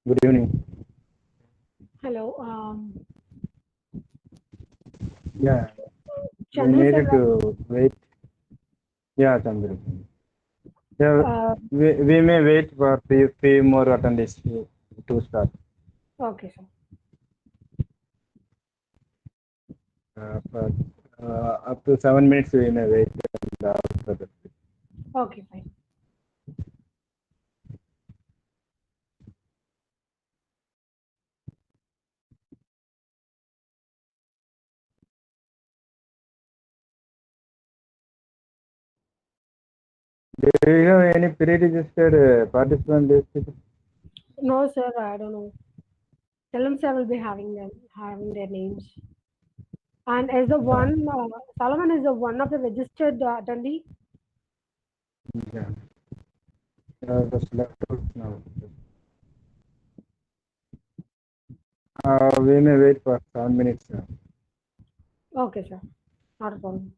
Good evening. Hello. Yeah, we Chandru sir, needed to wait. Yeah, Chandru. Yeah, uh, we may wait for few more attendees to start. okay, sir. For up to 7 minutes, we may wait. After that. Okay, fine. Do you have any pre-registered participant list? No, sir, I don't know. Tell sir will be having their names. And as the Yeah. one, Solomon is the one of the registered attendee. Yeah. Just left out now. We may wait for 7 minutes. Okay, sir. Not a problem.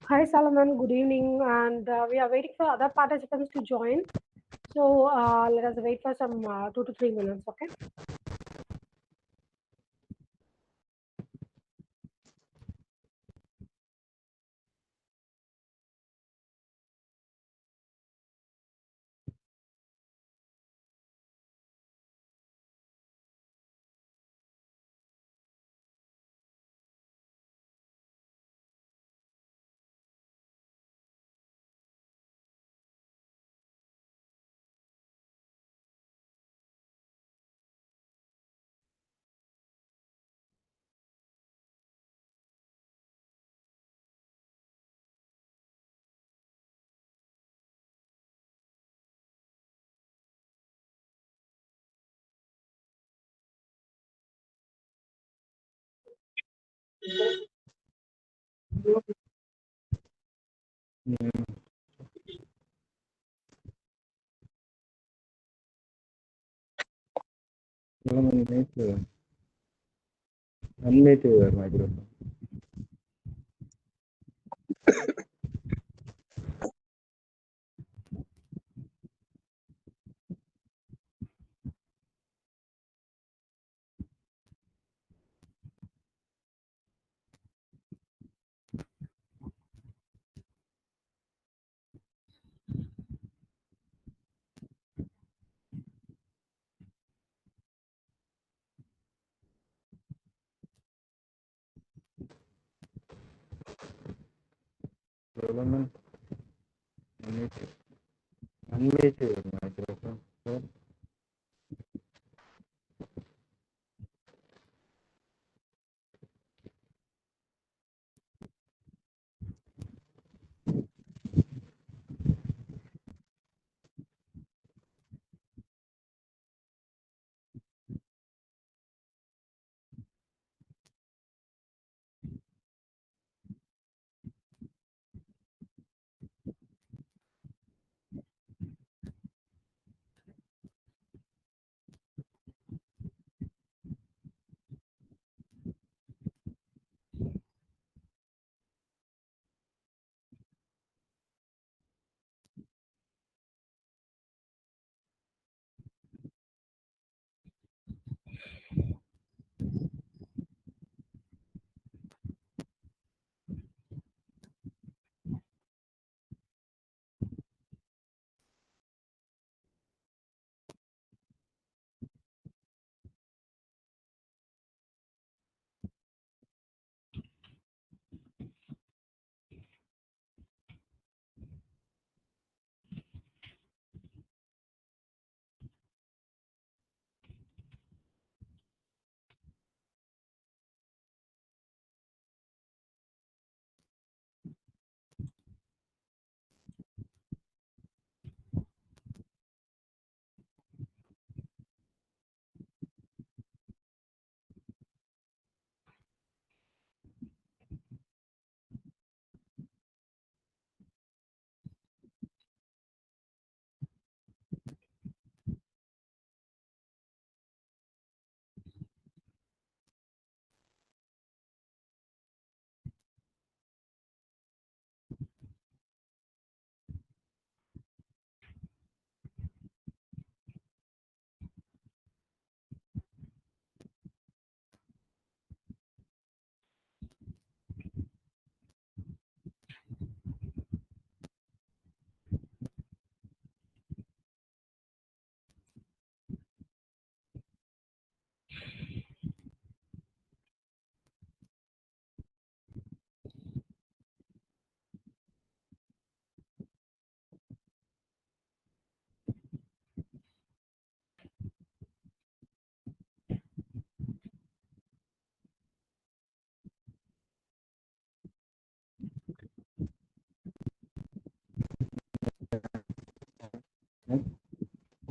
Hi, Solomon. Good evening. And we are waiting for other participants to join. So let us wait for some 2 to 3 minutes, okay? Mm, Solomon, you need to unmute your microphone. Solomon, unmute your microphone. Sir.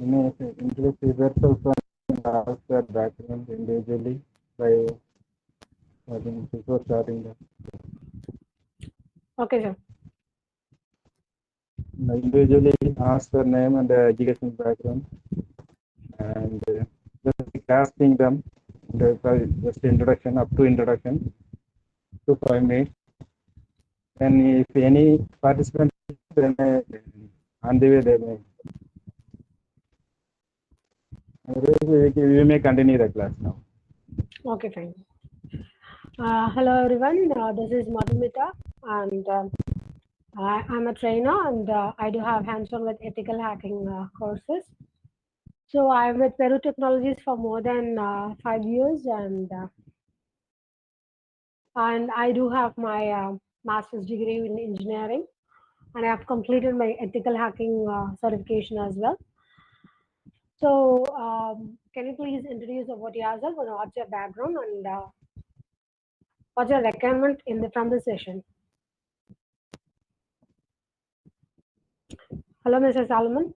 introduce yourself and ask their background individually by before starting the Okay, sir. individually ask their name and their education background and just asking them just introduction up to introduction to 5 minutes. And if any participant then on the way they may we may continue the class now. Okay, fine. Hello, everyone. This is Madhumita, and I'm a trainer, and I do have hands-on with ethical hacking courses. So I'm with Peru Technologies for more than 5 years, and I do have my master's degree in engineering, and I've completed my ethical hacking certification as well. So, can you please introduce about yourself and what's your background and what's your requirement from the session? Hello, Mr. Solomon.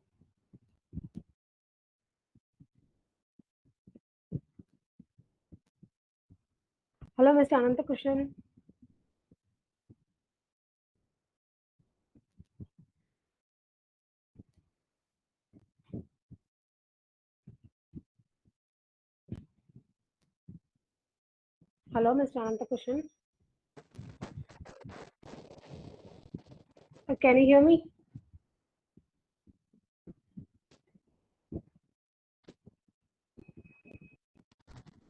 Hello, Mr. Anantakushan. Hello, Mr. Anantakushan. Can you hear me?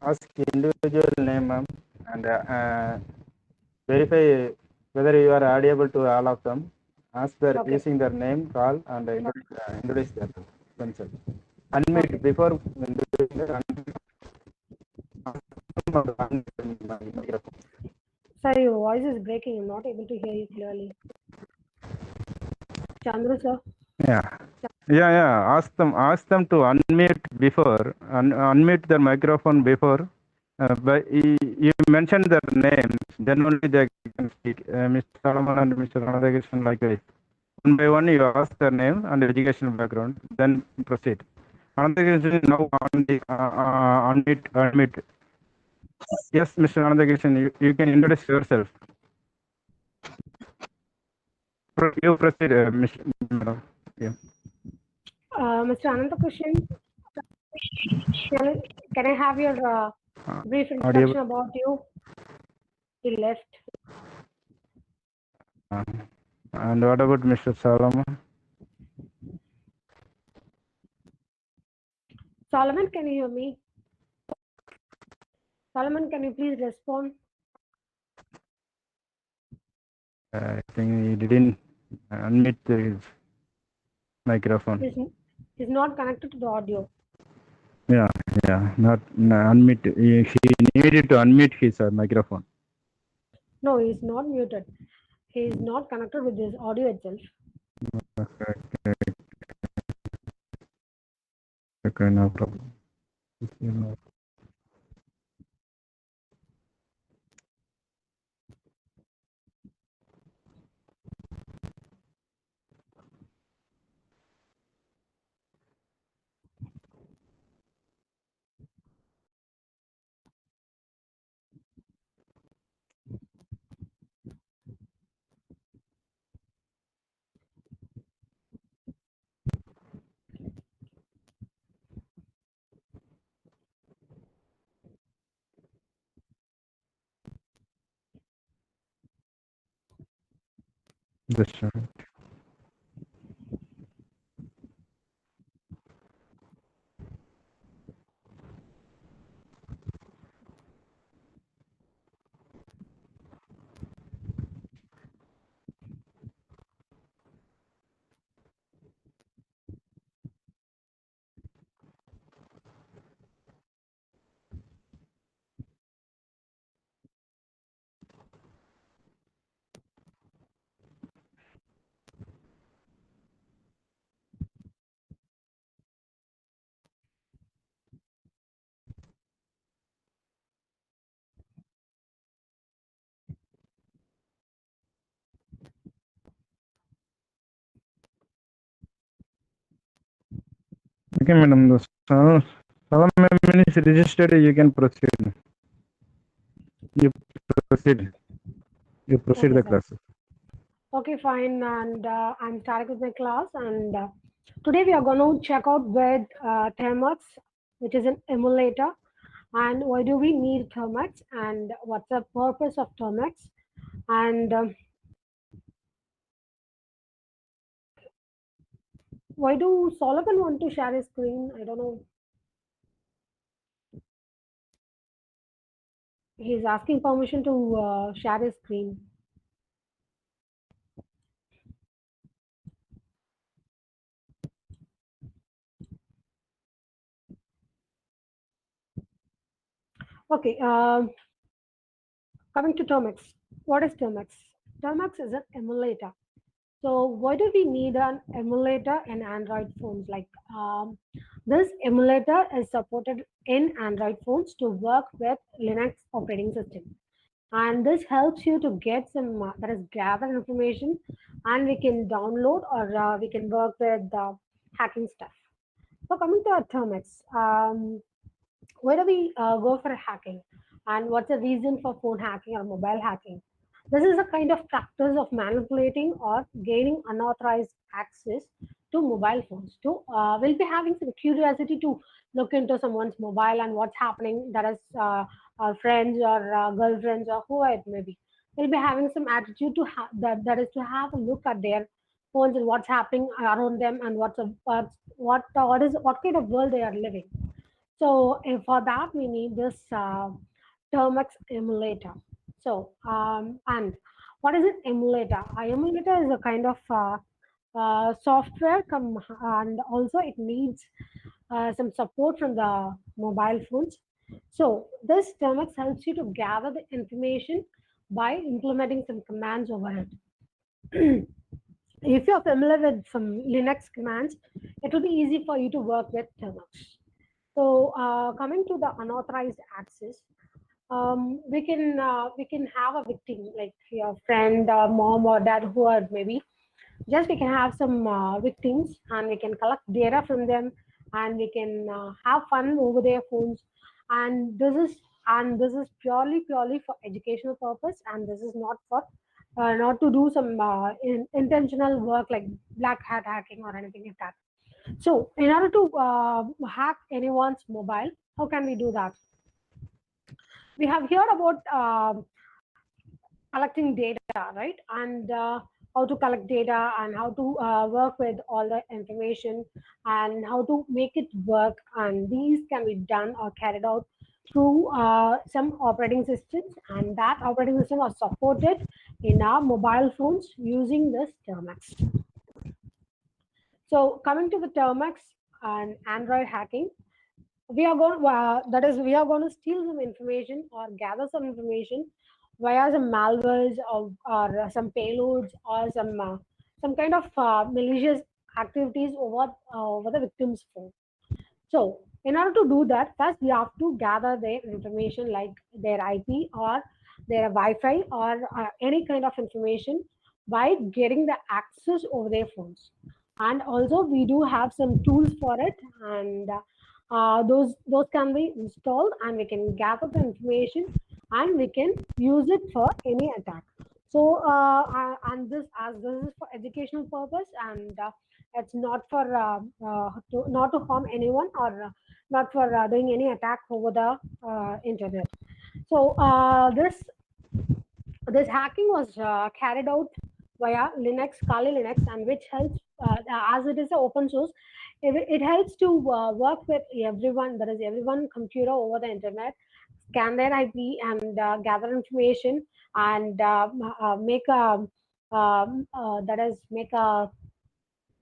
Ask individual name, ma'am, and verify whether you are audible to all of them. Ask their Okay. using their name, call, and introduce themselves. Unmute Okay. before when doing that, microphone. Sorry, your voice is breaking. I'm not able to hear you clearly. Chandru, sir. Yeah. Ask them to unmute before, unmute their microphone before. But you mentioned their names, then only they can speak. Mr. Solomon and Mr. Radhakrishnan likewise. One by one, you ask their name and educational background, then proceed. Radhakrishnan now unmute. Yes, Mr. Radhakrishnan, you can introduce yourself. You proceed, Madam. Yeah. Mr. Anantakushan, can I have your brief Audible. introduction about you? He left. And what about Mr. Solomon? Solomon, can you hear me? Solomon, can you please respond? I think he didn't unmute his microphone. He's not connected to the audio. Yeah, not unmute. He needed to unmute his microphone. No, he's not muted. He is not connected with his audio itself. Okay, no problem. That's right. Okay, madam. The Salam is registered. You can proceed. You proceed. You proceed Okay, the sir. class. Okay, fine. And I'm starting with my class. And today we are going to check out with Termux, which is an emulator. And why do we need Termux? And what's the purpose of Termux? And why do Solomon want to share his screen? I don't know. He's asking permission to share his screen. Okay, coming to Termux. What is Termux? Termux is an emulator. So why do we need an emulator in Android phones? Like this emulator is supported in Android phones to work with Linux operating system. And this helps you to get some that is gather information, and we can download or we can work with hacking stuff. So coming to our Termux, where do we go for hacking, and what's the reason for phone hacking or mobile hacking? This is a kind of practice of manipulating or gaining unauthorized access to mobile phones. To we'll be having some curiosity to look into someone's mobile and what's happening. That is our friends or girlfriends or whoever it may be. We'll be having some attitude to that is to have a look at their phones and what's happening around them and what kind of world they are living. So for that, we need this Termux emulator. So and what is an emulator? A emulator is a kind of software, and also it needs some support from the mobile phones. So this Termux helps you to gather the information by implementing some commands over it. If you're familiar with some Linux commands, it will be easy for you to work with Termux. So coming to the unauthorized access, we can have a victim like your friend, mom or dad, who are maybe just we can have some victims and we can collect data from them and we can have fun over their phones, and this is purely for educational purpose, and this is not for not to do some intentional work like black hat hacking or anything like that. So in order to hack anyone's mobile, how can we do that? We have heard about collecting data, right? And how to collect data and how to work with all the information and how to make it work. And these can be done or carried out through some operating systems, and that operating system are supported in our mobile phones using this Termux. So coming to the Termux and Android hacking, we are going to steal some information or gather some information via some malwares or some payloads or some kind of malicious activities over the victim's phone. So in order to do that, first we have to gather their information like their IP or their Wi-Fi or any kind of information by getting the access over their phones. And also we do have some tools for it, and those can be installed, and we can gather the information and we can use it for any attack. So and this is for educational purpose, and it's not for not to harm anyone or not for doing any attack over the internet. So this hacking was carried out via Linux, Kali Linux, and which helps, as it is an open source, it helps to work with everyone, that is everyone computer over the internet, scan their IP and gather information and make a that is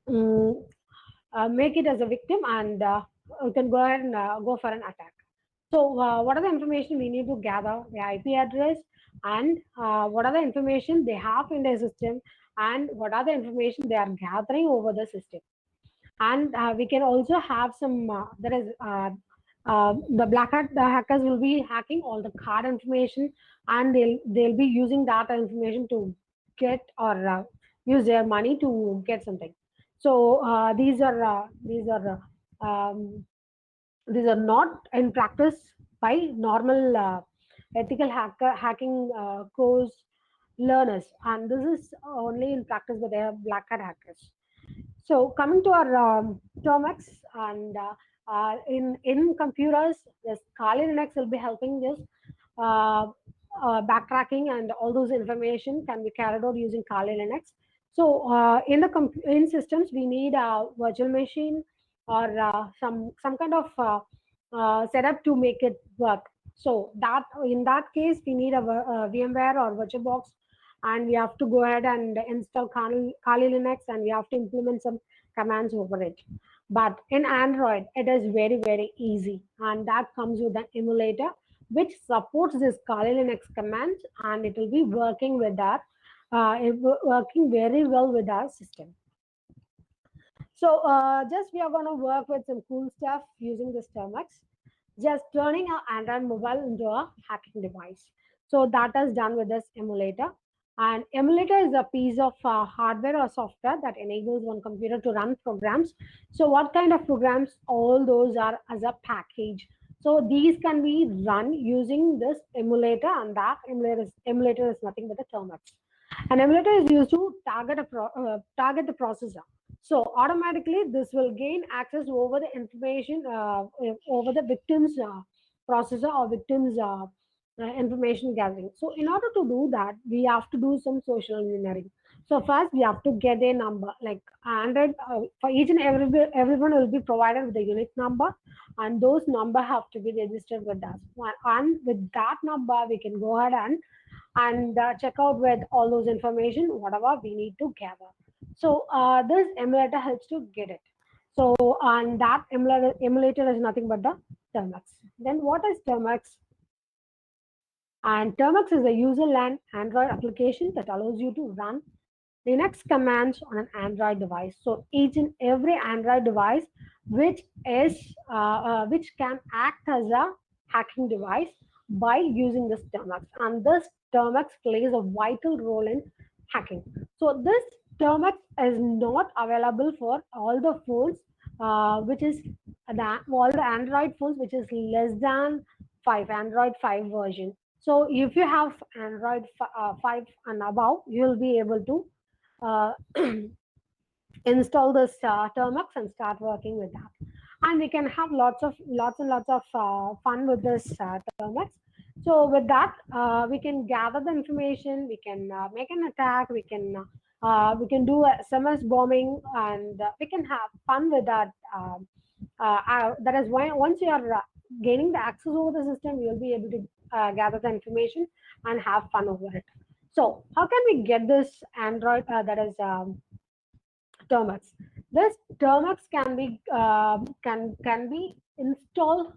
um, make it as a victim, and you can go ahead and go for an attack. So, what are the information we need to gather? The IP address, and what are the information they have in their system, and what are the information they are gathering over the system. And we can also have some there is the black hat the hackers will be hacking all the card information, and they'll be using that information to get or use their money to get something. So these are these are not in practice by normal ethical hacking course learners, and this is only in practice by the black hat hackers. So coming to our Termux, and in computers, this Kali Linux will be helping this uh, backtracking, and all those information can be carried out using Kali Linux. So in the in systems, we need a virtual machine or some kind of setup to make it work. So that in that case, we need a VMware or VirtualBox, and we have to go ahead and install Kali Linux, and we have to implement some commands over it. But in Android, it is very, very easy, and that comes with an emulator which supports this Kali Linux commands, and it will be working with our working very well with our system. So just we are going to work with some cool stuff using this Termux, just turning our Android mobile into a hacking device. So that is done with this emulator. And emulator is a piece of hardware or software that enables one computer to run programs. So what kind of programs? All those are as a package. So these can be run using this emulator, and that emulator is nothing but a Termux. An emulator is used to target the processor. So automatically, this will gain access over the information over the victim's processor or victim's information gathering. So in order to do that, we have to do some social engineering. So first, we have to get a number like 100 for each and everyone will be provided with a unique number, and those number have to be registered with us. And with that number, we can go ahead and check out with all those information whatever we need to gather. So this emulator helps to get it. So and that emulator is nothing but the Termux. Then what is Termux? And Termux is a user-land Android application that allows you to run Linux commands on an Android device. So each and every Android device which can act as a hacking device by using this Termux, and this Termux plays a vital role in hacking. So this Termux is not available for all the phones, which is all the Android phones, which is less than Android 5 version. So if you have Android 5 and above, you'll be able to uh, install this Termux and start working with that. And we can have lots and lots of fun with this Termux. So with that, we can gather the information, we can make an attack, we can do SMS bombing, and we can have fun with that. That is why once you are gaining the access over the system, you will be able to gather the information and have fun over it. So how can we get this Android that is Termux? This Termux can be installed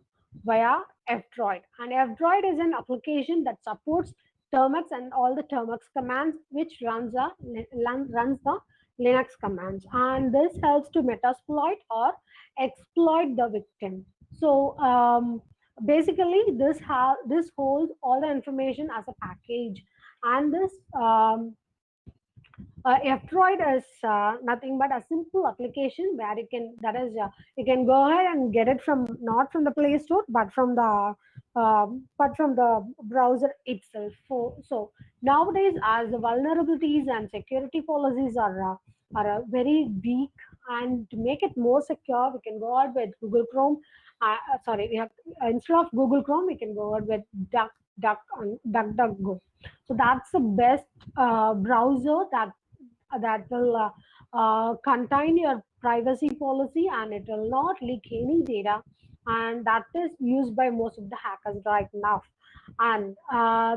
via F-Droid, and F-Droid is an application that supports Termux and all the Termux commands, which runs the Linux commands, and this helps to metasploit or exploit the victim. So basically, this holds all the information as a package, and this F-Droid is nothing but a simple application where you can go ahead and get it from not from the Play Store but from the browser itself. So nowadays, as the vulnerabilities and security policies are very weak, and to make it more secure, we can go out with Google Chrome. Sorry, we have instead of Google Chrome, we can go out with DuckDuckGo. So that's the best browser that will contain your privacy policy, and it will not leak any data, and that is used by most of the hackers right now. And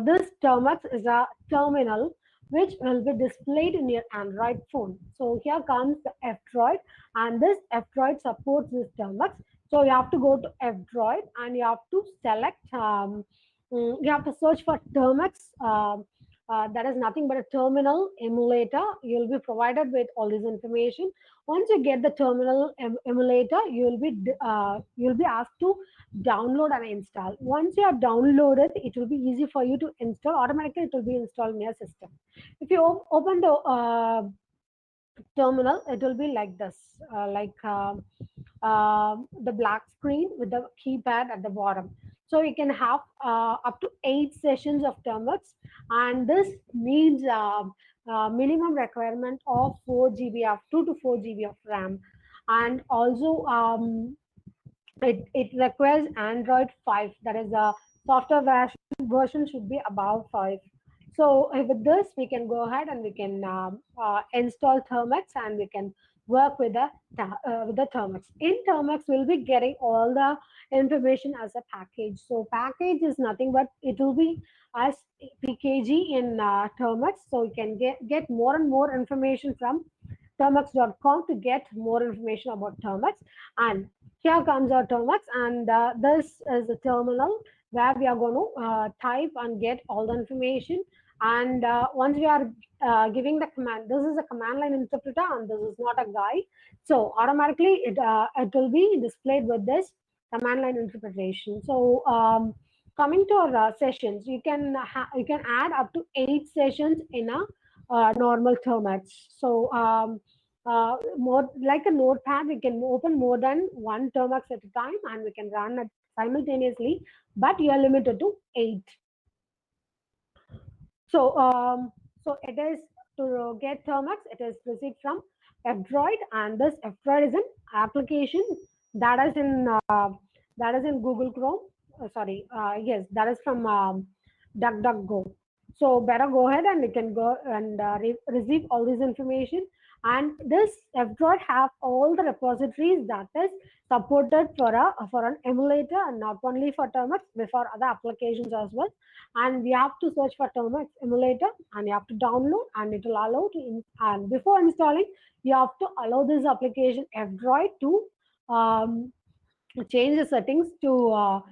this Termux is a terminal which will be displayed in your Android phone. So here comes the F-Droid, and this F-Droid supports this Termux. So you have to go to F-Droid, and you have to select you have to search for Termux. That is nothing but a terminal emulator. You'll be provided with all this information. Once you get the terminal emulator, you'll be asked to download and install. Once you are downloaded, it will be easy for you to install. Automatically, it will be installed in your system. If you open the terminal, it will be like this, the black screen with the keypad at the bottom. So you can have up to 8 sessions of Termux, and this needs minimum requirement of 4 GB of 2 to 4 GB of RAM, and also it requires Android 5. That is the software version should be above 5. So with this, we can go ahead and we can install Thermx, and we can work with the Thermx. In Thermx, we'll be getting all the information as a package. So package is nothing but it will be as PKG in Thermx. So you can get more and more information from Termx.com to get more information about Termx. And here comes our Termx, and this is a terminal where we are going to type and get all the information. And once we are giving the command, this is a command line interpreter, and this is not a guide. So automatically it will be displayed with this command line interpretation. So coming to our sessions, you can add up to 8 sessions in a normal Termx. So more like a notepad, we can open more than one Termux at a time, and we can run it simultaneously, but you are limited to 8. So so it is to get Termux, it is received from F-Droid, and this F-Droid is an application that is in Google Chrome. Yes, that is from DuckDuckGo. So better go ahead and you can go and receive all this information. And this F-Droid have all the repositories that is supported for an emulator, and not only for Termux, but for other applications as well. And we have to search for Termux emulator, and you have to download, and it will allow and before installing, you have to allow this application F-Droid to change the settings to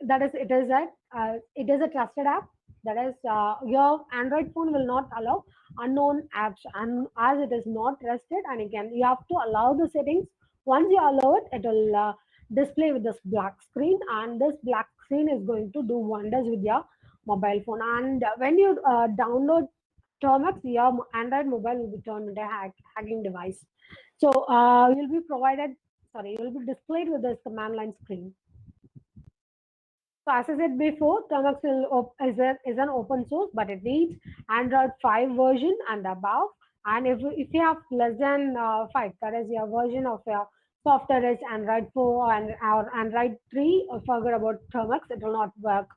that is it is a trusted app. That is your Android phone will not allow unknown apps, and as it is not trusted, and again you have to allow the settings. Once you allow it, it will display with this black screen, and this black screen is going to do wonders with your mobile phone. And when you download Termux, your Android mobile will be turned into a hacking device. So you'll be provided, sorry, you will be displayed with this command line screen. So as I said before, Termux is an open source, but it needs Android 5 version and above. And if you have less than 5, that is your version of your software is Android 4 and or Android 3, or forget about Termux, it will not work.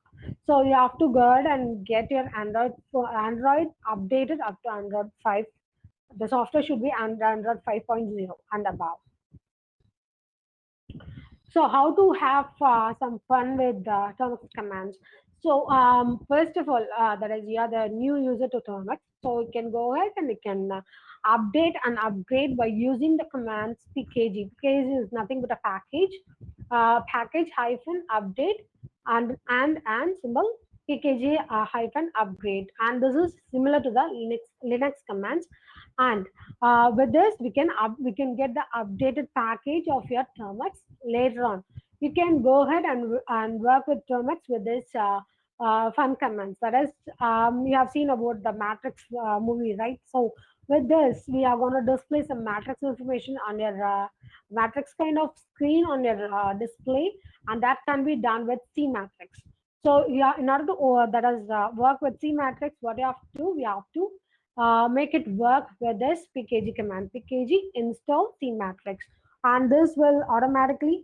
So you have to go ahead and get your Android updated up to Android 5. The software should be Android 5.0 and above. So how to have some fun with Termux commands? So first of all, that is you are the new user to Termux. So you can go ahead and you can update and upgrade by using the commands pkg. Pkg is nothing but a package. Package hyphen update and symbol pkg hyphen upgrade. And this is similar to the Linux commands. And with this, we can get the updated package of your Termux later on. You can go ahead and work with Termux with this fun commands. That is, you have seen about the Matrix movie, right? So with this, we are going to display some Matrix information on your Matrix kind of screen on your display, and that can be done with C Matrix. So yeah, in order to that is work with C Matrix, what you have to do, we have to make it work with this pkg command, pkg install cmatrix, and this will automatically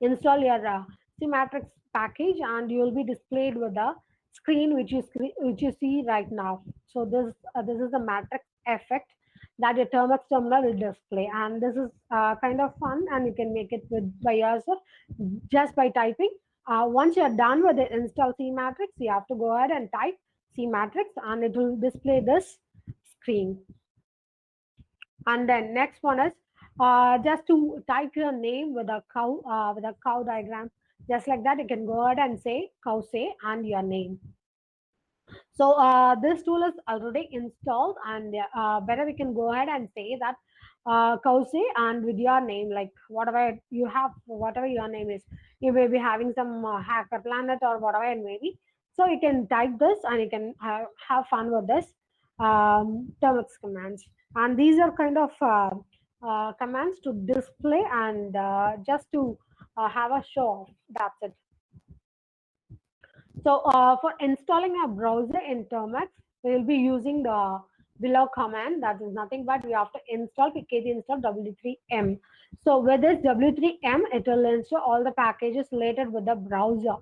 install your cmatrix package, and you will be displayed with the screen which you see right now. So this is the matrix effect that your Termux terminal will display, and this is kind of fun, and you can make it by yourself just by typing. Once you're done with the install cmatrix, you have to go ahead and type cmatrix, and it will display this screen. And then next one is just to type your name with a cow diagram, just like that. You can go ahead and say cow say and your name. So this tool is already installed, and better we can go ahead and say that Kause, and with your name, like whatever you have, whatever your name is, you may be having some hacker planet or whatever it may be. So you can type this, and you can have fun with this Termux commands. And these are kind of commands to display and just to have a show off. That's it. So for installing a browser in Termux, we will be using the below command. That is nothing but we have to install pkg install w3m. So with this w3m, it will install all the packages related with the browser.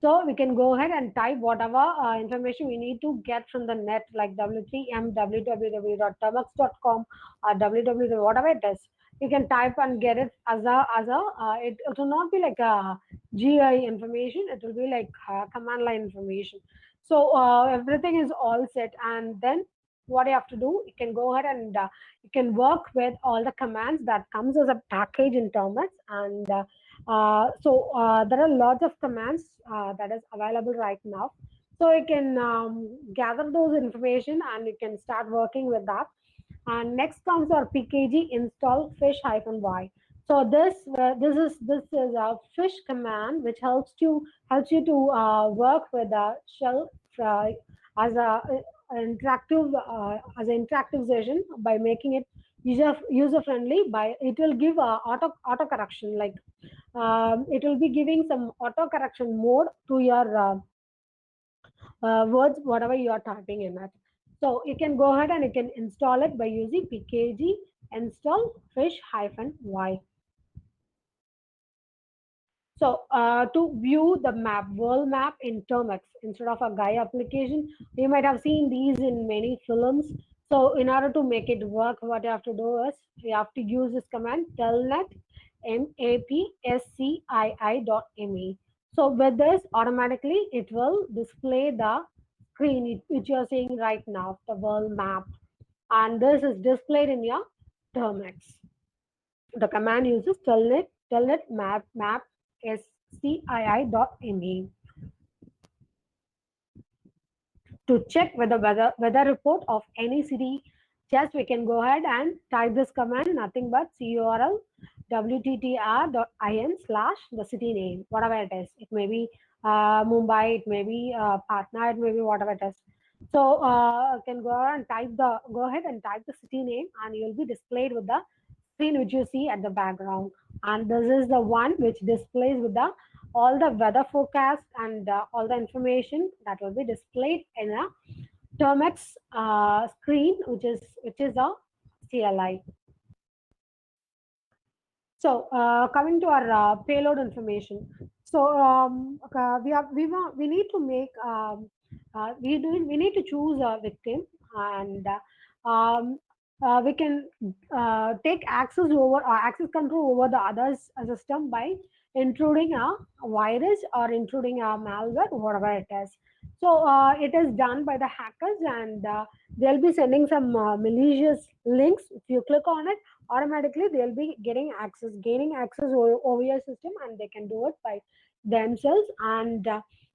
So we can go ahead and type whatever information we need to get from the net, like w3m, www.termux.com, or www, whatever it is. You can type and get it as a it will not be like a GI information. It will be like command line information. So everything is all set, and then what you have to do, you can go ahead and you can work with all the commands that comes as a package in Termux, and there are lots of commands that is available right now. So you can gather those information and you can start working with that. And next comes our pkg install fish hyphen y. So this is a fish command which helps you to work with a shell uh, as a as an interactive session by making it user friendly. By it will give auto correction, like it will be giving some auto correction mode to your words, whatever you are typing in it. So you can go ahead and you can install it by using pkg install fish hyphen y. So to view the map, world map in Termux instead of a GUI application, you might have seen these in many films. So in order to make it work, what you have to do is you have to use this command telnet mapscii.me. So with this, automatically it will display the screen which you are seeing right now, the world map, and this is displayed in your Termux. The command uses telnet map scii.me to check whether weather report of any city. Just we can go ahead and type this command, nothing but curl wttr.in slash the city name, whatever it is. It may be Mumbai, it may be Patna, it may be whatever it is. So can go ahead and type the city name, and you will be displayed with the screen which you see at the background. And this is the one which displays with the all the weather forecast and all the information that will be displayed in a Termux screen, which is a CLI. So coming to our payload information. So we need to make we need to choose a victim, and we can take access control over the others system by intruding a virus or intruding a malware, whatever it is. So it is done by the hackers, and they'll be sending some malicious links. If you click on it, automatically they'll be gaining access over your system, and they can do it by themselves. And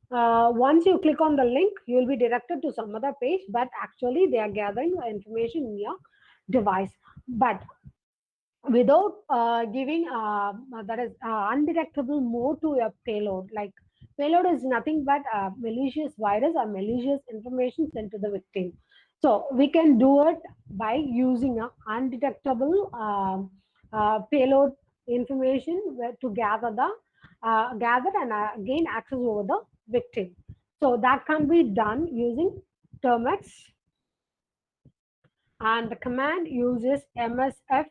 once you click on the link, you will be directed to some other page, but actually they are gathering the information in your device. But without giving that is undetectable mode to your payload, like payload is nothing but a malicious virus or malicious information sent to the victim. So we can do it by using a undetectable payload information to gather and gain access over the victim. So that can be done using Termux, and the command uses msf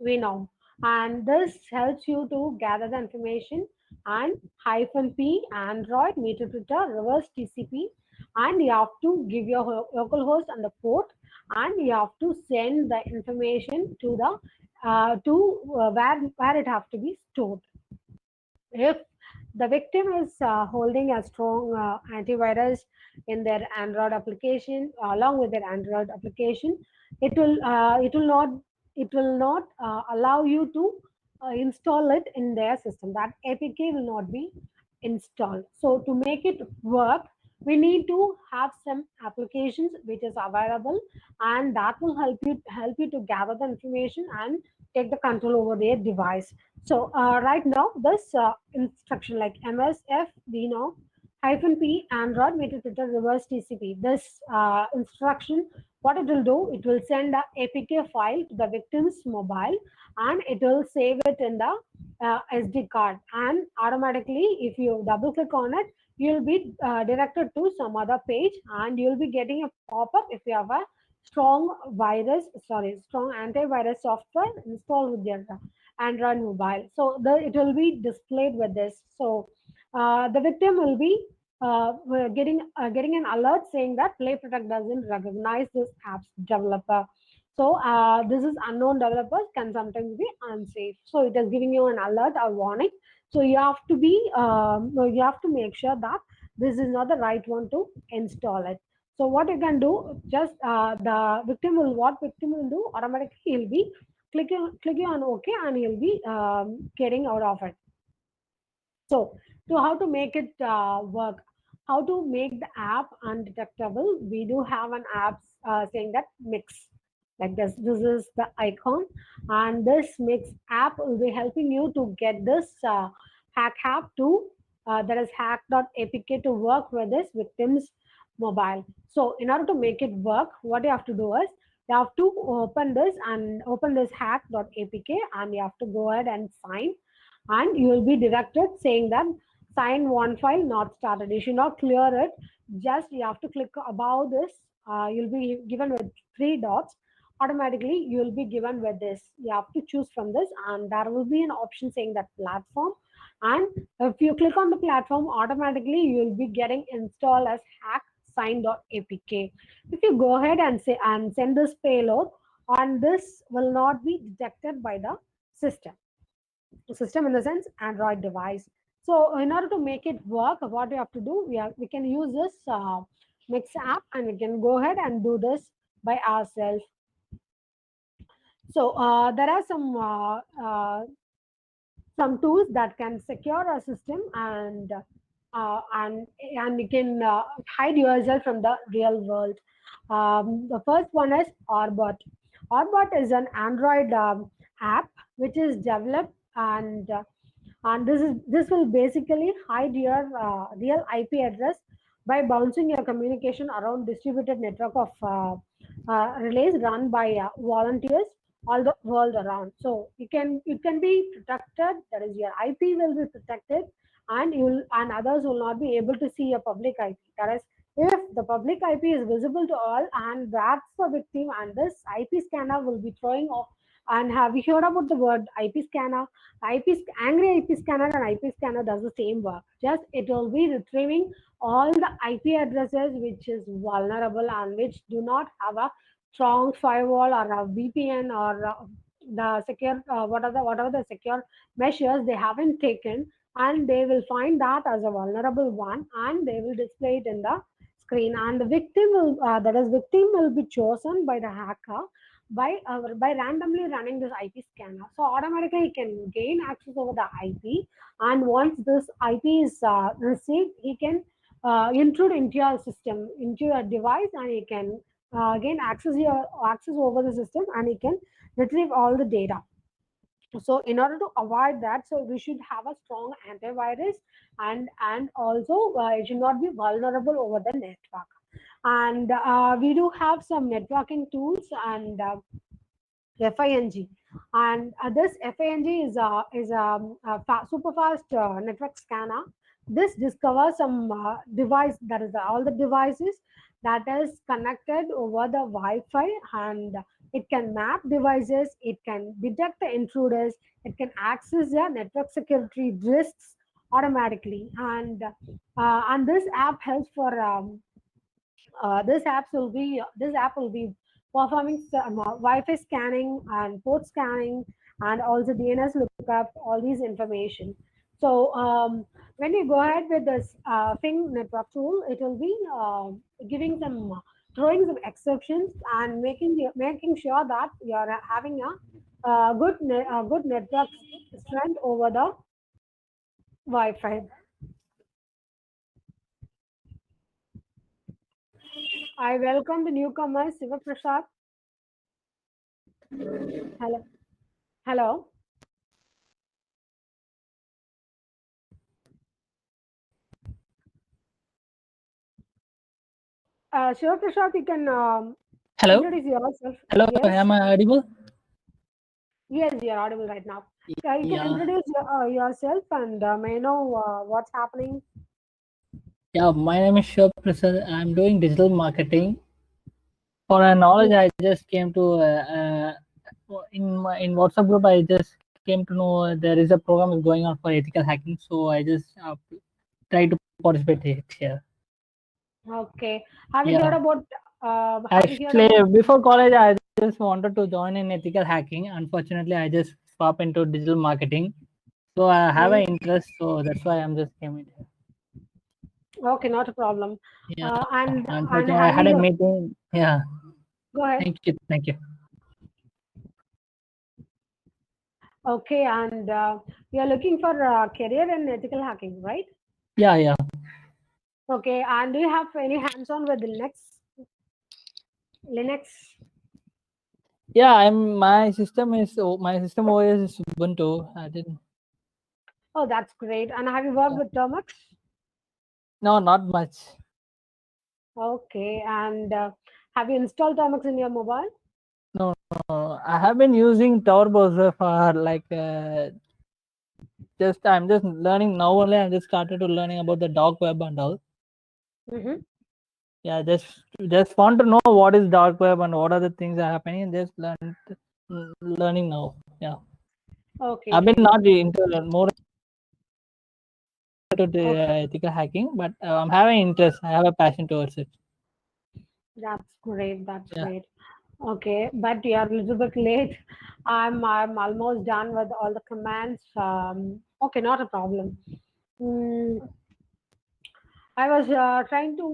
vnom, and this helps you to gather the information, and -p android meterpreter reverse tcp, and you have to give your localhost and the port, and you have to send the information to the where it have to be stored. If the victim is holding a strong antivirus in their Android application, along with their Android application, it will not allow you to install it in their system. That APK will not be installed. So to make it work, we need to have some applications which is available, and that will help you to gather the information and take the control over their device. So right now, this instruction like msf vnom -p Android metadata reverse TCP. This instruction, what it will do, it will send a APK file to the victim's mobile and it will save it in the SD card. And automatically, if you double click on it, you'll be directed to some other page and you'll be getting a pop-up if you have a strong antivirus software installed with your Android mobile. So it will be displayed with this. So the victim will be getting an alert saying that Play Protect doesn't recognize this app's developer. So this is unknown developers can sometimes be unsafe. So it is giving you an alert or warning. So you have to make sure that this is not the right one to install it. So what you can do, just the victim will what victim will do automatically he'll be clicking on OK and he'll be getting out of it. So, how to make it work, how to make the app undetectable, we do have an app saying that mix like this. This is the icon, and this mix app will be helping you to get this hack app to that is hack.apk to work with this victim's mobile. So, in order to make it work, what you have to do is you have to open this hack.apk and you have to go ahead and sign and you will be directed saying that sign one file not started. You should not clear it. Just you have to click above this. You'll be given with three dots. Automatically, you will be given with this. You have to choose from this, and there will be an option saying that platform. And if you click on the platform, automatically you will be getting installed as hack sign.apk. If you go ahead and say and send this payload, and this will not be detected by the system in the sense Android device. So in order to make it work, what we have to do, we can use this mix app and we can go ahead and do this by ourselves. So there are some tools that can secure a system and you can hide yourself from the real world. The first one is Orbot. Orbot is an Android app which is developed and this will basically hide your real IP address by bouncing your communication around distributed network of relays run by volunteers all the world around. So you can be protected. That is, your IP will be protected, and others will not be able to see your public IP. That is, if the public IP is visible to all, and that's the victim, and this IP scanner will be throwing off. And have you heard about the word IP scanner? Angry IP scanner and IP scanner does the same work. Just it will be retrieving all the IP addresses which is vulnerable and which do not have a strong firewall or a VPN or the secure whatever the secure measures they haven't taken, and they will find that as a vulnerable one and they will display it in the screen, and the victim will be chosen by the hacker by randomly running this IP scanner. So automatically he can gain access over the IP, and once this IP is received, he can intrude into your system, into your device, and he can gain access over the system, and he can retrieve all the data. So in order to avoid that, so we should have a strong antivirus, and also it should not be vulnerable over the network. And we do have some networking tools and FING, and this FING is a super fast network scanner. This discovers some device, that is all the devices that is connected over the Wi-Fi, and it can map devices, it can detect the intruders, it can access the network security risks automatically, and this app helps for this app will be performing some Wi-Fi scanning and port scanning and also DNS lookup, all these information. So when you go ahead with this Fing network tool, it will be giving some throwing some exceptions and making sure that you are having a good network strength over the Wi-Fi. I welcome the newcomer Siva Prasad. Hello. Hello. Sure, Prashant, you can Hello? introduce yourself. Hello, Yes. am I audible? Yes, you're audible right now. You can Yeah. introduce yourself and may I know what's happening. Yeah, my name is Shiv Prasad. I'm doing digital marketing. For a knowledge, I just came to in WhatsApp group. I just came to know there is a program is going on for ethical hacking. So I just try to participate here. Okay. Have you heard Yeah. about? Have you heard Actually, about? before college, I just wanted to join in ethical hacking. Unfortunately, I just swap into digital marketing. So I have an interest. So that's why I'm just came in here. Okay, not a problem. Yeah. And Unfortunately, I have had a you? meeting. Yeah. Go ahead. Thank you. Thank you. Okay, and you're looking for a career in ethical hacking, right? Yeah, yeah. Okay, and do you have any hands-on with Linux? Linux. Yeah, my system OS is Ubuntu. I didn't. Oh, that's great. And have you worked Yeah. with Termux? No, not much. Okay, and have you installed Termux in your mobile? No, no. I have been using Tor browser for like just I'm just learning now only. I just started to learning about the dark web and all. Mm-hmm. Yeah, just want to know what is dark web and what are the things are happening. Just learning now. Yeah, Okay, I've been fine. not into more into the Okay, ethical hacking, but I'm having interest. I have a passion towards it. that's great. That's Yeah. great. Okay, but you are a little bit late. I'm almost done with all the commands. Okay, not a problem. Mm, I was trying to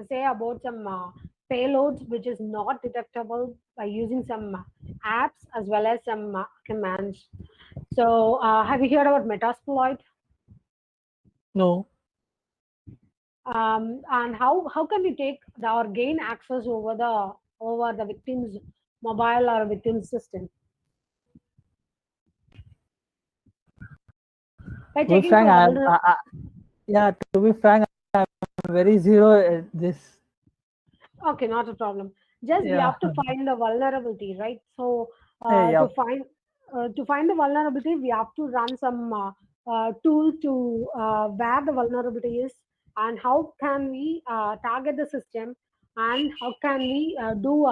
say about some payloads which is not detectable by using some apps as well as some commands. So, have you heard about Metasploit? No. And how can we take or gain access over the victim's mobile or victim's system by To be checking frank, for vulnerability? yeah. To be frank, I'm very zero at this. Okay, not a problem. Just we Yeah. have to find the vulnerability, right? So Hey, yeah. to find the vulnerability, we have to run some tool to where the vulnerability is and how can we target the system and how can we uh, do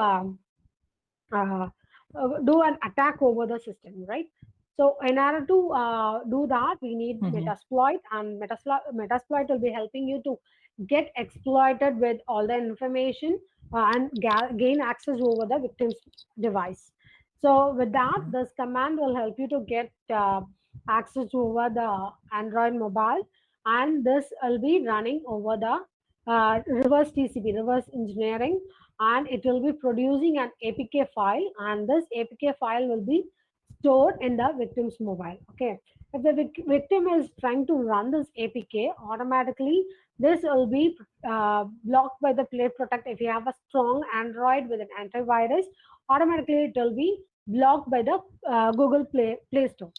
an attack over the system, right? So in order to do that, we need Mhm. Metasploit, and Metasploit will be helping you to get exploited with all the information and gain access over the victim's device. So with that, this command will help you to get access over the Android mobile, and this will be running over the reverse TCP, reverse engineering, and it will be producing an APK file, and this APK file will be stored in the victim's mobile. Okay, if the victim is trying to run this APK, automatically this will be blocked by the Play Protect. If you have a strong Android with an antivirus, automatically it will be blocked by the Google Play Store.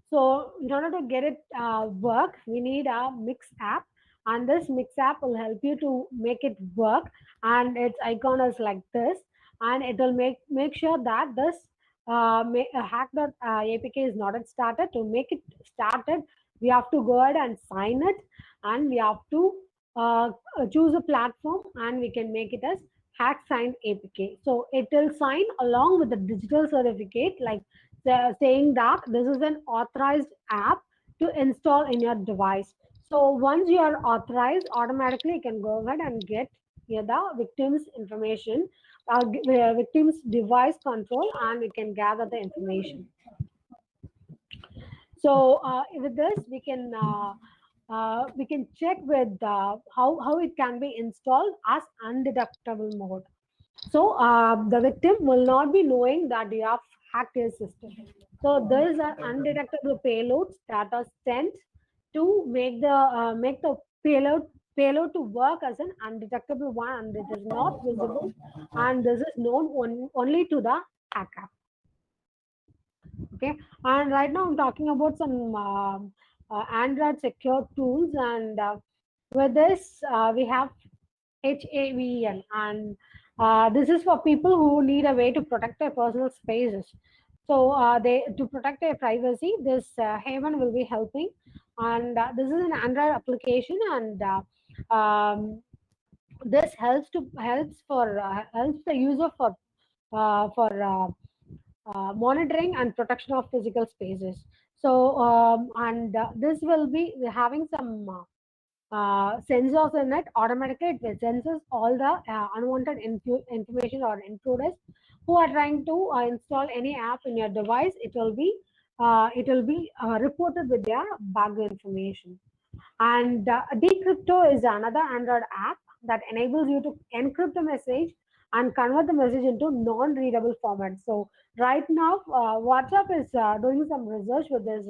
So in order to get it work, we need a Mix app, and this Mix app will help you to make it work. And its icon is like this, and it will make sure that this hack.apk is not yet started. To make it started, we have to go ahead and sign it, and we have to choose a platform, and we can make it as hack signed APK. So it will sign along with the digital certificate, like saying that this is an authorized app to install in your device. So once you are authorized, automatically you can go ahead and get the victim's information, victim's device control, and we can gather the information. So with this, we can check with how it can be installed as undetectable mode. So the victim will not be knowing that you have hacked his system. So there is an undetectable payloads that are sent to make the payload to work as an undetectable one, and it is not visible, and this is known only to the hacker. Okay, and right now I'm talking about some Android secure tools, and with this we have HAVEN, and this is for people who need a way to protect their personal spaces. So they to protect their privacy, this Haven will be helping, and this is an Android application, and this helps the user for monitoring and protection of physical spaces. So and this will be having some sensors in it. Automatically it will senses all the unwanted information or intruders who are trying to install any app in your device. It will be reported with their bug information. And Decrypto is another Android app that enables you to encrypt a message and convert the message into non-readable format. So right now, WhatsApp is doing some research with this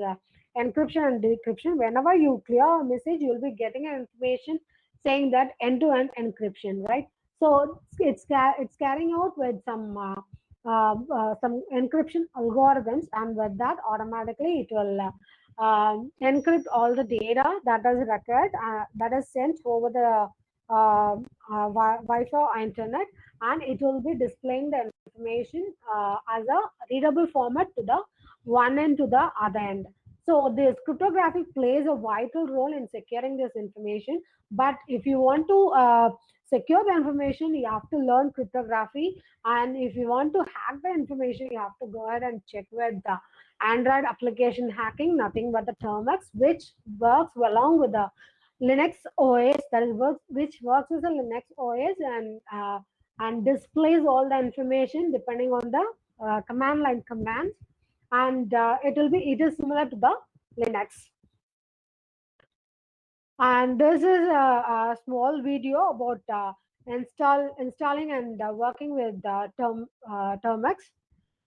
encryption and decryption. Whenever you clear a message, you'll be getting an information saying that end-to-end encryption, right? So it's carrying out with some encryption algorithms, and with that, automatically it will encrypt all the data that is record that is sent over the Wi-Fi internet, and it will be displaying the information as a readable format to the one end to the other end. So this cryptography plays a vital role in securing this information. But if you want to secure the information, you have to learn cryptography. And if you want to hack the information, you have to go ahead and check with the Android application hacking, nothing but the Termx, which works along with the Linux OS, which works as a Linux OS, and displays all the information depending on the command line commands, and it is similar to the Linux. And this is a small video about installing and working with Termx.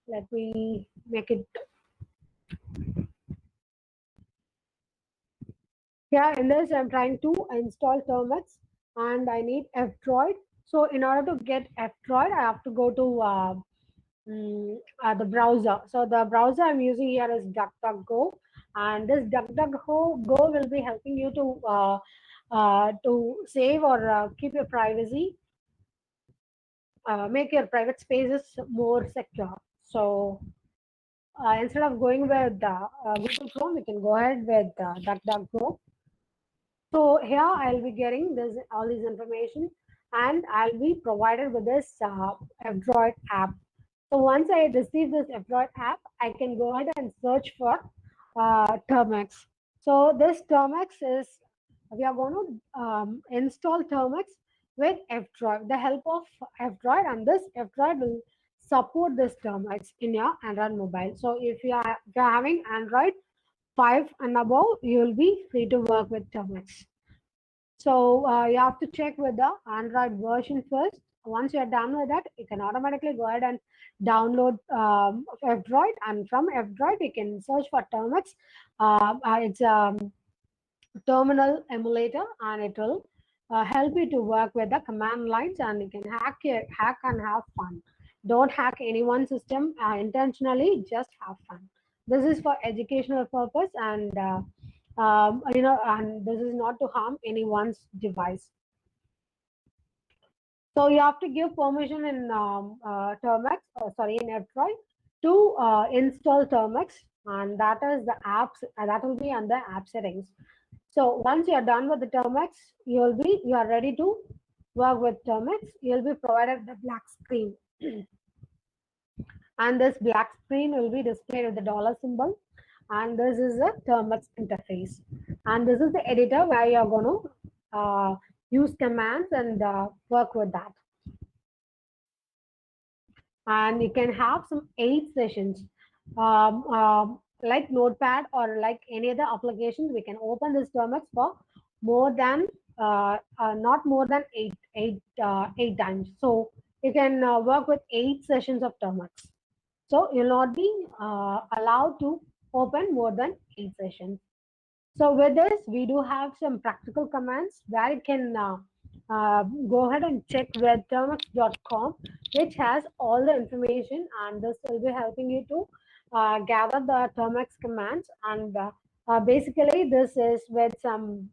Let me make it. Yeah, in this I'm trying to install Termx, and I need F-Droid. So in order to get F-Droid, I have to go to the browser. So the browser I'm using here is DuckDuckGo, and this DuckDuckGo will be helping you to save or keep your privacy, make your private spaces more secure. So instead of going with Google Chrome, we can go ahead with DuckDuckGo. So here I'll be getting this all this information, and I'll be provided with this F-Droid app. So once I receive this F-Droid app, I can go ahead and search for Termx. So this Termx is, we are going to install Termx with F-Droid, the help of F-Droid, and this F-Droid will support this Termx in your Android mobile. So if you are having Android 5 and above, you will be free to work with Termx. So you have to check with the Android version first. Once you are done with that, you can automatically go ahead and download F-Droid, and from F-Droid you can search for Termx. It's a terminal emulator, and it will help you to work with the command lines, and you can hack and have fun. Don't hack anyone's system intentionally, just have fun. This is for educational purpose, and and this is not to harm anyone's device. So you have to give permission in Termx, in F-Droid to install Termx, and that is the apps that will be under app settings. So once you are done with the Termx, you are ready to work with Termx. You'll be provided the black screen, and this black screen will be displayed with the dollar symbol. And this is the Termx interface, and this is the editor where you are going to use commands and work with that. And you can have some 8 sessions, like Notepad or like any other applications. We can open this Termx for more than not more than eight times. So you can work with 8 sessions of Termx. So you'll not be allowed to open more than 8 sessions. So with this, we do have some practical commands where you can go ahead and check with Termx.com, which has all the information, and this will be helping you to gather the Termx commands. And basically, this is with some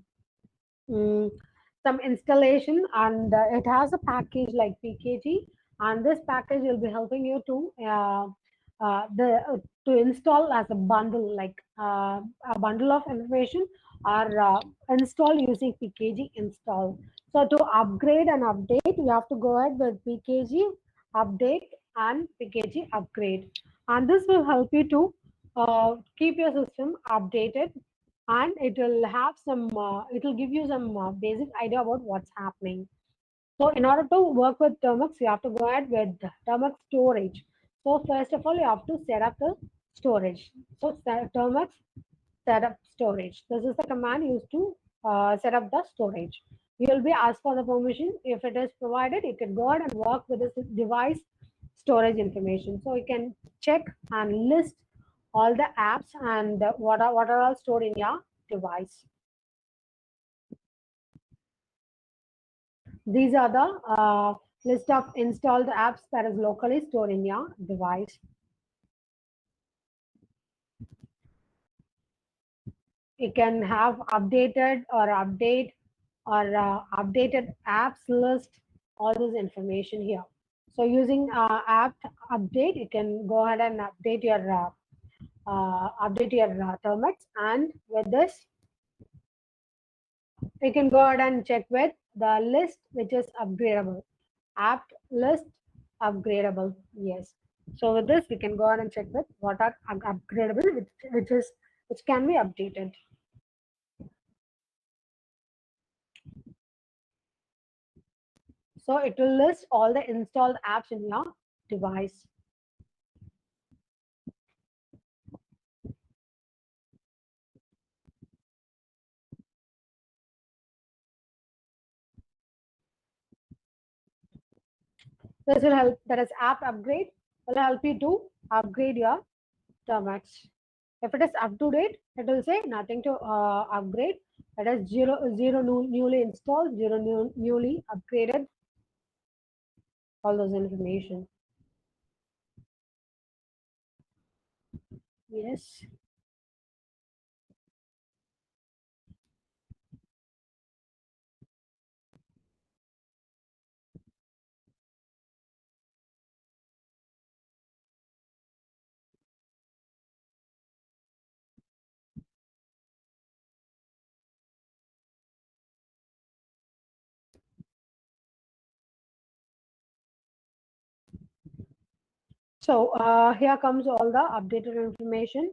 some installation, and it has a package like PKG, and this package will be helping you to to install as a bundle, like a bundle of information, or install using PKG install. So to upgrade and update, you have to go ahead with PKG update and PKG upgrade, and this will help you to keep your system updated, and it will have some it will give you some basic idea about what's happening. So in order to work with Termux, you have to go ahead with Termux storage. So first of all, you have to set up the storage. So Termux setup storage, this is the command used to set up the storage. You will be asked for the permission. If it is provided, you can go ahead and work with this device storage information. So you can check and list all the apps and what are all stored in your device. These are the list of installed apps that is locally stored in your device. You can have updated or update or updated apps list, all this information here. So using app update, you can go ahead and update your Termux, and with this you can go ahead and check with the list which is upgradable. App list upgradable, yes. So with this we can go ahead and check with what are upgradable, which can be updated. So it will list all the installed apps in your device. This will help, that is app upgrade, will help you to upgrade your Termux. If it is up to date, it will say nothing to upgrade. That is zero newly installed, zero newly upgraded, all those information. Yes. So here comes all the updated information.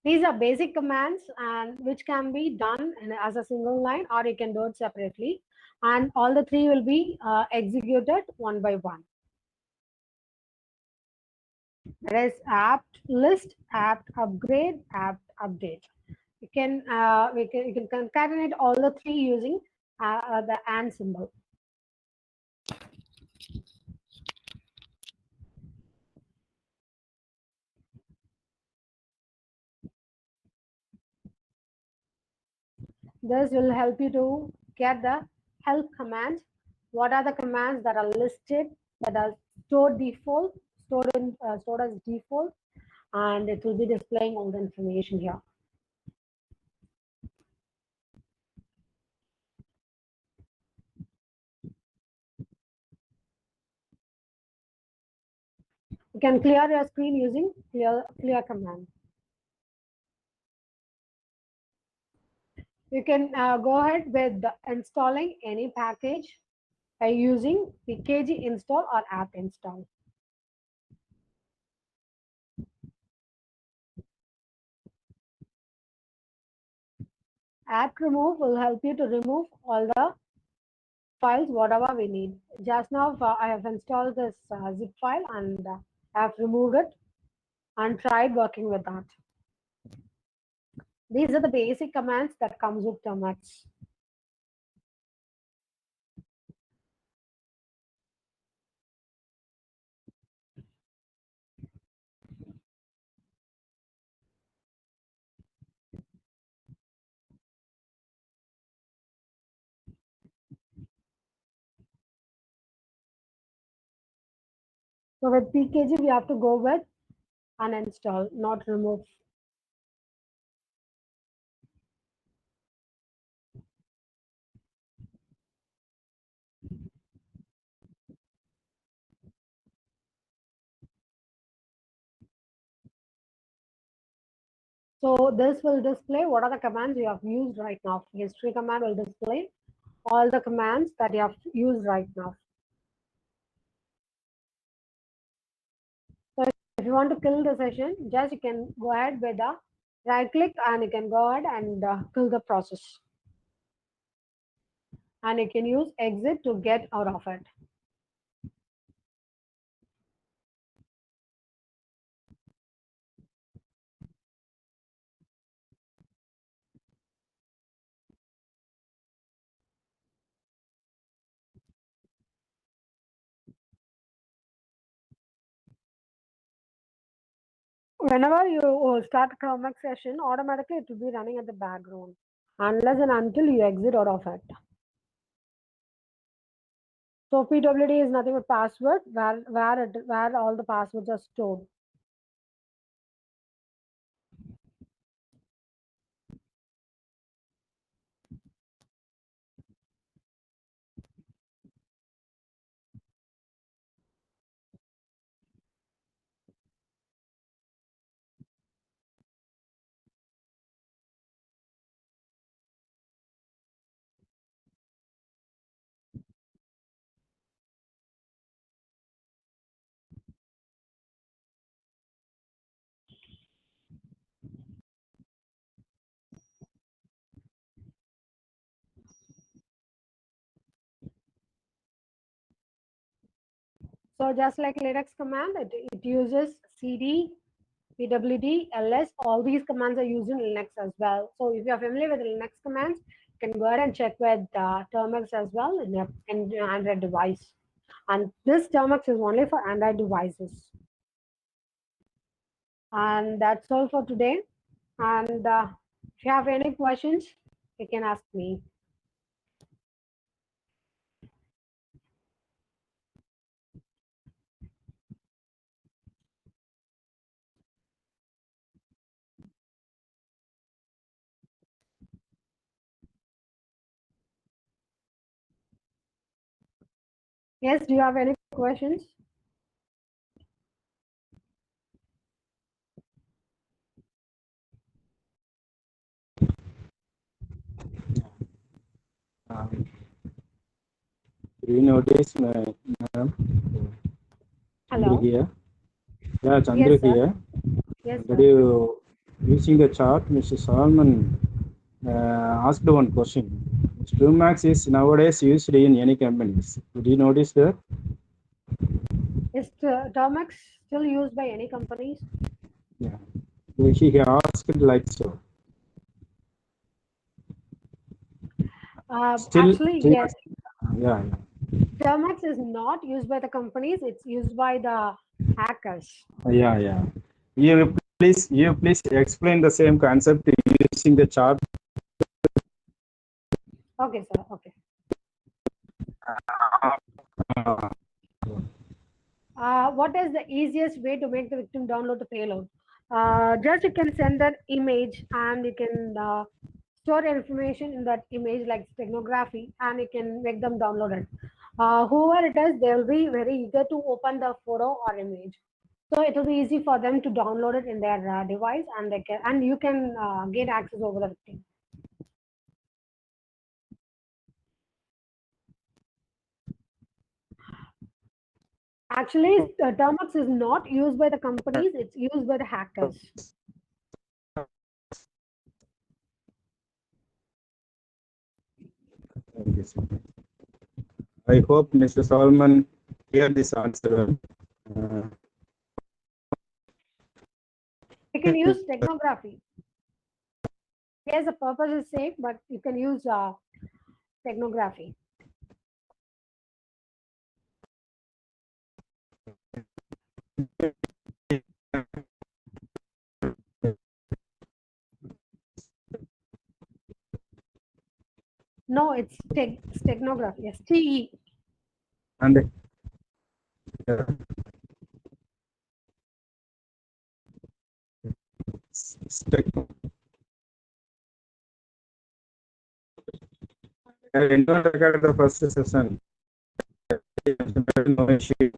These are basic commands and which can be done as a single line, or you can do it separately. And all the three will be executed one by one. That is apt list, apt upgrade, apt update. You can you can concatenate all the three using the and symbol. This will help you to get the help commands. What are the commands that are listed, that are stored stored as default, and it will be displaying all the information here. You can clear your screen using clear command. You can go ahead with installing any package by using PKG install or app install. App remove will help you to remove all the files, whatever we need. Just now I have installed this zip file, and I have removed it and tried working with that. These are the basic commands that comes with Termux. So with PKG, we have to go with uninstall, not remove. So this will display what are the commands you have used right now. History command will display all the commands that you have used right now. So if you want to kill the session, just you can go ahead with the right click and you can go ahead and kill the process. And you can use exit to get out of it. Whenever you start a Turmx session, automatically it will be running at the background unless and until you exit out of it. So PWD is nothing but password where all the passwords are stored. So just like Linux command, it uses cd, pwd, ls. All these commands are used in Linux as well. So if you are familiar with the Linux commands, you can go ahead and check with Termux as well in your Android device. And this Termux is only for Android devices. And that's all for today. And if you have any questions, you can ask me. Yes, do you have any questions? Do you notice, madam? Hello. Here. Yeah, Chandra Yes, sir. here. Yes, That sir. you using the chart, Mr. Solomon asked one question. Is Turmx is nowadays used in any companies? Did you notice that? Is Termux still used by any companies? Yeah. He asked like so. Actually, yes. Yeah. Termux is not used by the companies, it's used by the hackers. Yeah. You please explain the same concept using the chart. Okay, sir. Okay. What is the easiest way to make the victim download the payload? Just you can send an image and you can store information in that image like steganography and you can make them download it. Whoever it is, they will be very eager to open the photo or image. So it will be easy for them to download it in their device and you can gain access over the victim. Actually, Termux is not used by the companies, it's used by the hackers. I hope Mr. Solomon hear this answer. You can use steganography. Yes, the purpose is safe, but you can use steganography. No, it's steganography. STE. And I did not record the first session. No issue.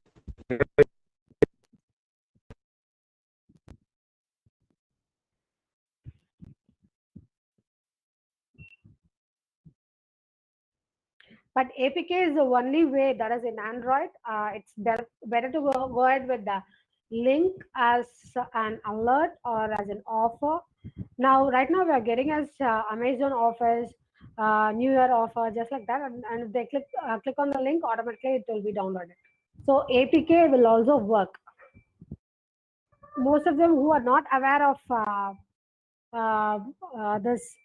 But APK is the only way that is in Android. It's better to go ahead with the link as an alert or as an offer. Now, right now, we are getting as Amazon offers, New Year offer, just like that. And if they click on the link, automatically it will be downloaded. So APK will also work. Most of them who are not aware of this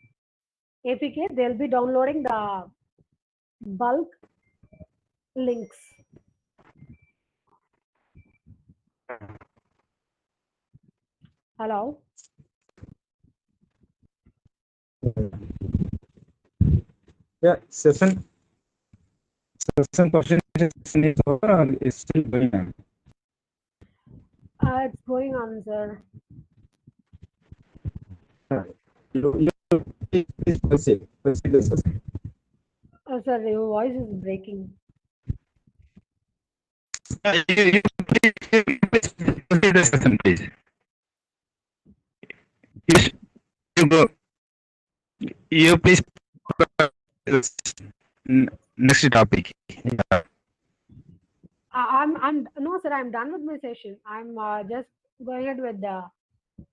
APK, they'll be downloading the bulk links. Hello. Yeah, session question is over or is still going on? It's going on, sir. You please proceed the session. Sir, your voice is breaking. You please proceed the session, please. You go. You please next topic. Yeah. I'm no, sir. I'm done with my session. I'm just going ahead with the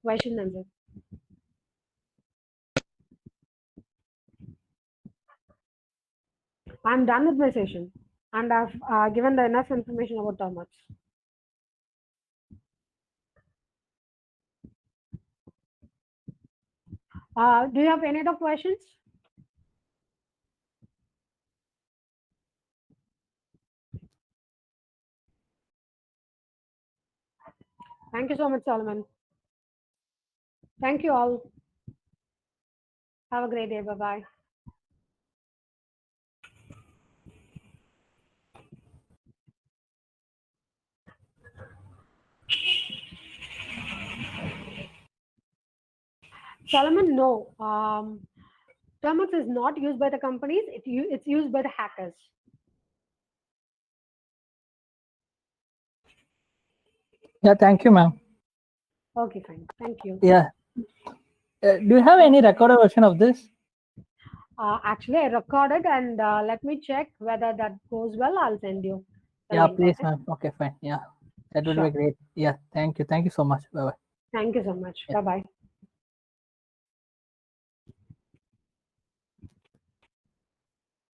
question and answer. I'm done with my session, and I've given the enough information about Turmx. Do you have any other questions? Thank you so much, Solomon. Thank you all. Have a great day. Bye bye. Solomon, no. Turmx is not used by the companies. It's used by the hackers. Yeah, thank you, ma'am. Okay, fine. Thank you. Yeah. Do you have any recorded version of this? Actually, I recorded and let me check whether that goes well. I'll send you. the Yeah, link, please, okay? ma'am. Okay, fine. Yeah, that would Sure. be great. Yeah, thank you. Thank you so much. Bye bye. Thank you so much. Yeah. Bye bye.